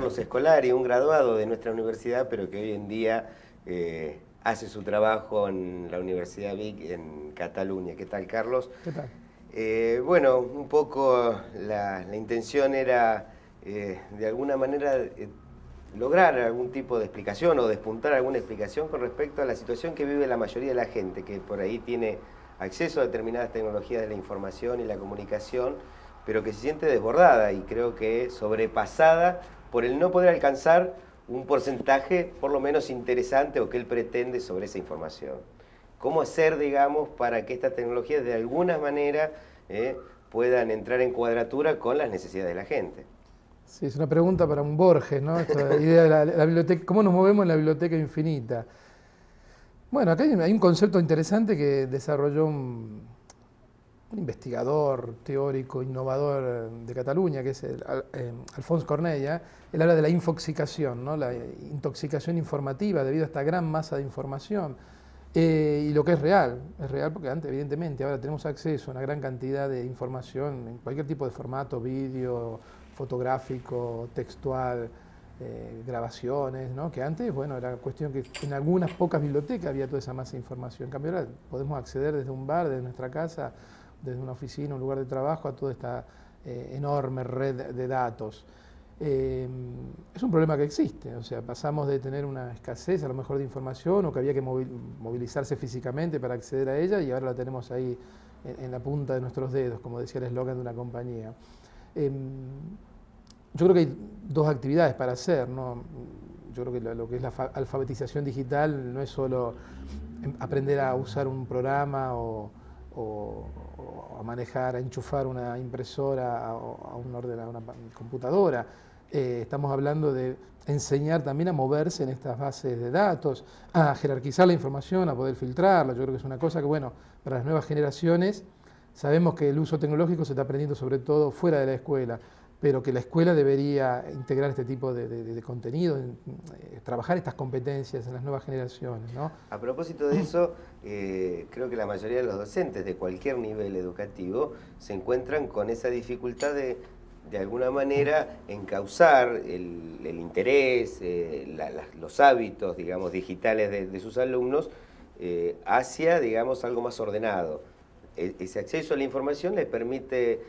Carlos Escolari, un graduado de nuestra universidad, pero que hoy en día hace su trabajo en la Universidad Vic en Cataluña. ¿Qué tal, Carlos? ¿Qué tal? Bueno, un poco la intención era, de alguna manera, lograr algún tipo de explicación o despuntar alguna explicación con respecto a la situación que vive la mayoría de la gente, que por ahí tiene acceso a determinadas tecnologías de la información y la comunicación, pero que se siente desbordada y creo que sobrepasada por el no poder alcanzar un porcentaje por lo menos interesante o que él pretende sobre esa información. ¿Cómo hacer, digamos, para que estas tecnologías de alguna manera puedan entrar en cuadratura con las necesidades de la gente? Sí, es una pregunta para un Borges, ¿no? Esta idea de la biblioteca, ¿cómo nos movemos en la biblioteca infinita? Bueno, acá hay un concepto interesante que desarrolló un investigador teórico, innovador de Cataluña, que es Alfons Cornella. Él habla de la infoxicación, ¿no? La intoxicación informativa debido a esta gran masa de información. Y lo que es real porque antes, evidentemente, ahora tenemos acceso a una gran cantidad de información en cualquier tipo de formato, vídeo, fotográfico, textual, grabaciones, ¿no? Que antes, bueno, era cuestión que en algunas pocas bibliotecas había toda esa masa de información. En cambio, ahora podemos acceder desde un bar, desde nuestra casa, desde una oficina, un lugar de trabajo, a toda esta enorme red de datos. Es un problema que existe, o sea, pasamos de tener una escasez a lo mejor de información o que había que movilizarse físicamente para acceder a ella y ahora la tenemos ahí en la punta de nuestros dedos, como decía el eslogan de una compañía. Yo creo que hay dos actividades para hacer, ¿no? Yo creo que lo que es la alfabetización digital no es solo aprender a usar un programa o a manejar, a enchufar una impresora a un orden, a una computadora. Estamos hablando de enseñar también a moverse en estas bases de datos, a jerarquizar la información, a poder filtrarla. Yo creo que es una cosa que, bueno, para las nuevas generaciones sabemos que el uso tecnológico se está aprendiendo sobre todo fuera de la escuela, pero que la escuela debería integrar este tipo de contenido, trabajar estas competencias en las nuevas generaciones, ¿no? A propósito de eso, creo que la mayoría de los docentes de cualquier nivel educativo se encuentran con esa dificultad de alguna manera, encauzar el interés, los hábitos, digamos, digitales de sus alumnos hacia, digamos, algo más ordenado. Ese acceso a la información les permite,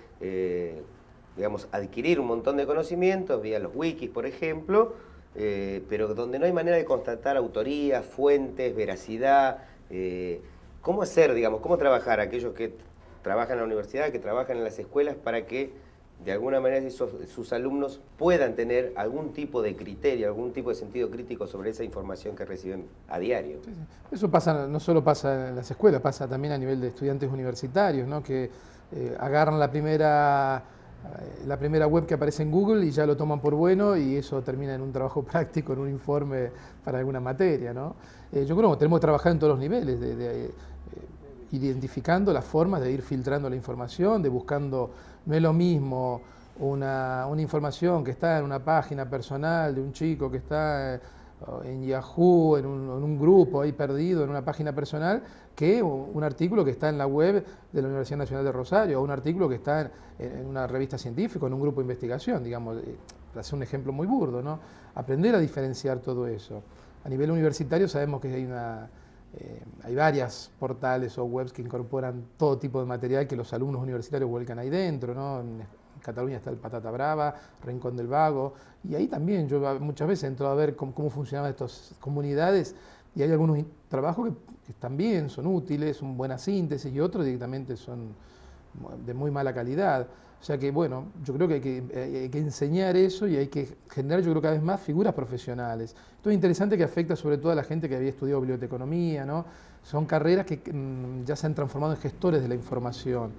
digamos, adquirir un montón de conocimientos vía los wikis, por ejemplo, pero donde no hay manera de constatar autoría, fuentes, veracidad. ¿Cómo hacer, digamos, cómo trabajar aquellos que trabajan en la universidad, que trabajan en las escuelas para que de alguna manera sus alumnos puedan tener algún tipo de criterio, algún tipo de sentido crítico sobre esa información que reciben a diario? Sí, sí. Eso pasa, no solo pasa en las escuelas, pasa también a nivel de estudiantes universitarios, ¿no? Que agarran la primera web que aparece en Google y ya lo toman por bueno y eso termina en un trabajo práctico, en un informe para alguna materia, ¿no? Yo creo que tenemos que trabajar en todos los niveles, identificando las formas de ir filtrando la información, de buscando, no es lo mismo una información que está en una página personal de un chico que está en Yahoo, en un grupo ahí perdido, en una página personal, que un artículo que está en la web de la Universidad Nacional de Rosario, o un artículo que está en una revista científica, en un grupo de investigación, digamos, para hacer un ejemplo muy burdo, ¿no? Aprender a diferenciar todo eso. A nivel universitario sabemos que hay varios portales o webs que incorporan todo tipo de material que los alumnos universitarios vuelcan ahí dentro, ¿no? En Cataluña está el Patata Brava, Rincón del Vago, y ahí también yo muchas veces entro a ver cómo funcionaban estas comunidades y hay algunos trabajos que también son útiles, son buena síntesis y otros directamente son de muy mala calidad. O sea que, bueno, yo creo que hay que enseñar eso y hay que generar, yo creo, cada vez más figuras profesionales. Esto es interesante que afecta sobre todo a la gente que había estudiado biblioteconomía, ¿no? Son carreras que ya se han transformado en gestores de la información.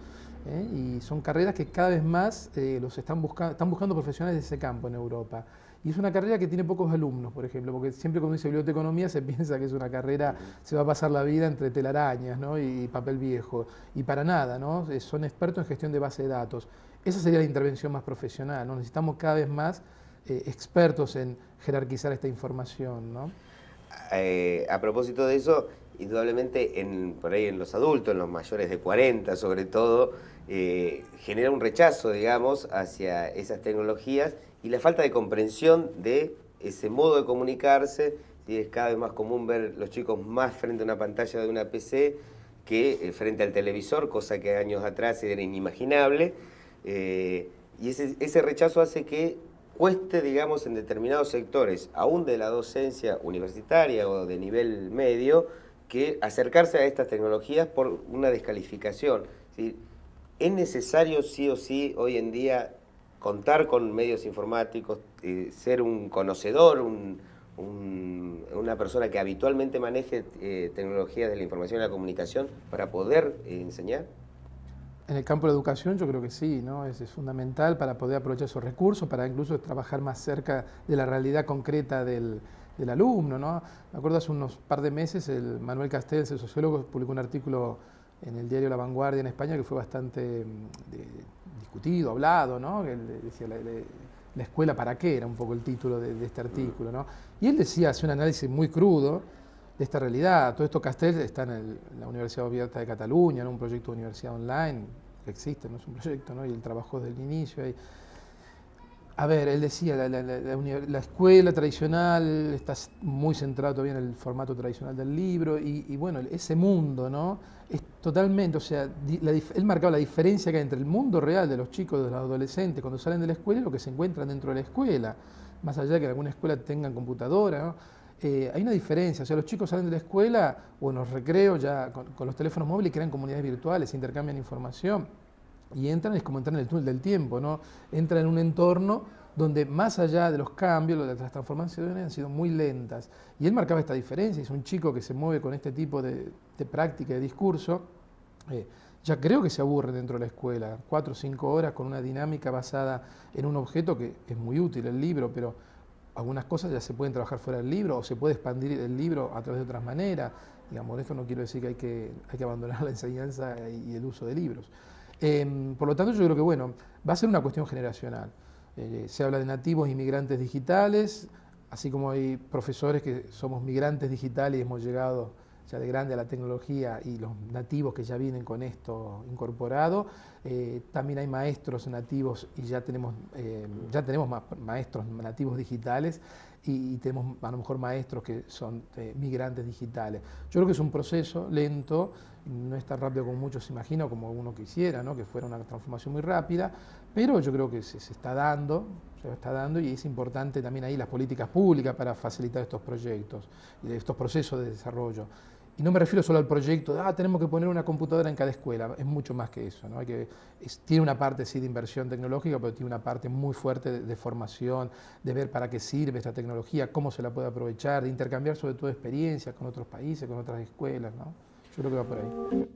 Y son carreras que cada vez más están buscando profesionales de ese campo en Europa. Y es una carrera que tiene pocos alumnos, por ejemplo, porque siempre cuando dice biblioteconomía se piensa que es una carrera, se va a pasar la vida entre telarañas, ¿no? Y papel viejo. Y para nada, ¿no? Son expertos en gestión de base de datos. Esa sería la intervención más profesional, ¿no? Necesitamos cada vez más expertos en jerarquizar esta información, ¿no? A propósito de eso, indudablemente por ahí en los adultos, en los mayores de 40 sobre todo, genera un rechazo, digamos, hacia esas tecnologías y la falta de comprensión de ese modo de comunicarse. ¿Sí? Es cada vez más común ver los chicos más frente a una pantalla de una PC que frente al televisor, cosa que años atrás era inimaginable. Y ese rechazo hace que cueste, digamos, en determinados sectores, aún de la docencia universitaria o de nivel medio, que acercarse a estas tecnologías por una descalificación. ¿Sí? ¿Es necesario sí o sí hoy en día contar con medios informáticos, ser un conocedor, una persona que habitualmente maneje tecnologías de la información y la comunicación para poder enseñar? En el campo de la educación yo creo que sí, ¿no? Es fundamental para poder aprovechar esos recursos, para incluso trabajar más cerca de la realidad concreta del alumno, ¿no? Me acuerdo hace unos par de meses el Manuel Castells, el sociólogo, publicó un artículo en el diario La Vanguardia en España que fue bastante discutido, hablado, ¿no? Él decía la escuela para qué, era un poco el título de este artículo, ¿no? Y él decía, hace un análisis muy crudo de esta realidad. Todo esto Castells está en la Universidad Abierta de Cataluña, en un proyecto de universidad online que existe, no es un proyecto, ¿no? Y él trabajó desde el inicio. A ver, él decía, la escuela tradicional está muy centrada todavía en el formato tradicional del libro y bueno, ese mundo, ¿no? Es totalmente, o sea, él marcaba la diferencia que hay entre el mundo real de los chicos, de los adolescentes cuando salen de la escuela y lo que se encuentran dentro de la escuela, más allá de que en alguna escuela tengan computadora, ¿no? Hay una diferencia, o sea, los chicos salen de la escuela o en los recreos ya con los teléfonos móviles, crean comunidades virtuales, intercambian información y entran, es como entrar en el túnel del tiempo, ¿no? Entran en un entorno donde más allá de los cambios, de las transformaciones han sido muy lentas. Y él marcaba esta diferencia, es un chico que se mueve con este tipo de práctica, de discurso, ya creo que se aburre dentro de la escuela, 4 o 5 horas con una dinámica basada en un objeto que es muy útil, el libro, pero algunas cosas ya se pueden trabajar fuera del libro o se puede expandir el libro a través de otras maneras. Digamos, esto no quiero decir que hay que abandonar la enseñanza y el uso de libros. Por lo tanto, yo creo que bueno, va a ser una cuestión generacional. Se habla de nativos inmigrantes digitales, así como hay profesores que somos migrantes digitales y hemos llegado ya de grande a la tecnología y los nativos que ya vienen con esto incorporado. También hay maestros nativos y ya tenemos maestros nativos digitales y tenemos a lo mejor maestros que son migrantes digitales. Yo creo que es un proceso lento, no es tan rápido como muchos se imaginan o como uno quisiera, ¿no? Que fuera una transformación muy rápida, pero yo creo que se está dando y es importante también ahí las políticas públicas para facilitar estos proyectos y estos procesos de desarrollo. Y no me refiero solo al proyecto de, tenemos que poner una computadora en cada escuela, es mucho más que eso, ¿no? Tiene una parte sí de inversión tecnológica, pero tiene una parte muy fuerte de formación, de ver para qué sirve esta tecnología, cómo se la puede aprovechar, de intercambiar sobre todo experiencias con otros países, con otras escuelas, ¿no? Yo creo que va por ahí.